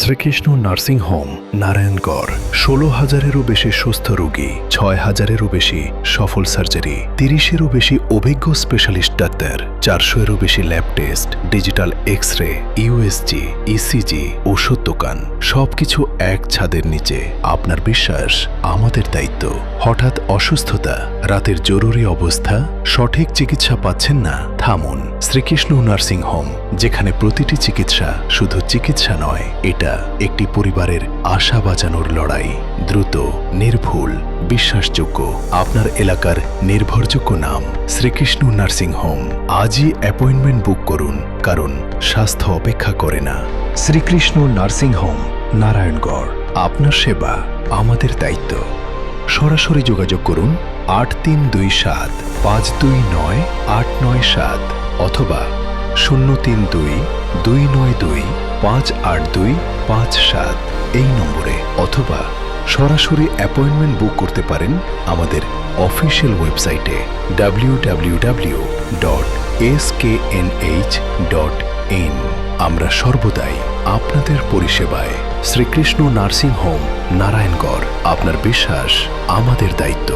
Shrikrishna nursing home Narayangarh ১৬,০০০-এরও বেশি সুস্থ রোগী, ৬,০০০-এরও বেশি সফল সার্জারি, ৩০-এরও বেশি অভিজ্ঞ স্পেশালিস্ট ডাক্তার, ৪০০-এরও বেশি lab test, digital X-ray, USG, ECG, ওষুধ দোকান, সবকিছু এক ছাদের নিচে। আপনার বিশ্বাস আমাদের দায়িত্ব। হঠাৎ অসুস্থতা, রাতের জরুরি অবস্থা, সঠিক চিকিৎসা পাচ্ছেন না? থামুন। শ্রীকৃষ্ণ নার্সিং হোম, যেখানে প্রতিটি চিকিৎসা শুধু চিকিৎসা নয়, এটা একটি পরিবারের আশা বাঁচানোর লড়াই। দ্রুত, নির্ভুল, বিশ্বাসযোগ্য, আপনার এলাকার নির্ভরযোগ্য নাম শ্রীকৃষ্ণ নার্সিং হোম। আজই অ্যাপয়েন্টমেন্ট বুক করুন, কারণ স্বাস্থ্য অপেক্ষা করে না। Srikrishna nursing home Narayangarh. আপনার সেবা আমাদের দায়িত্ব। সরাসরি যোগাযোগ করুন 8327-529-897 অথবা 032-292-58257 এই নম্বরে, অথবা সরাসরি অ্যাপয়েন্টমেন্ট বুক করতে পারেন আমাদের অফিসিয়াল ওয়েবসাইটে www.sknh.in। আমরা সর্বদাই আপনাদের পরিষেবায়। Srikrishna nursing home Narayangarh. আপনার বিশ্বাস আমাদের দায়িত্ব।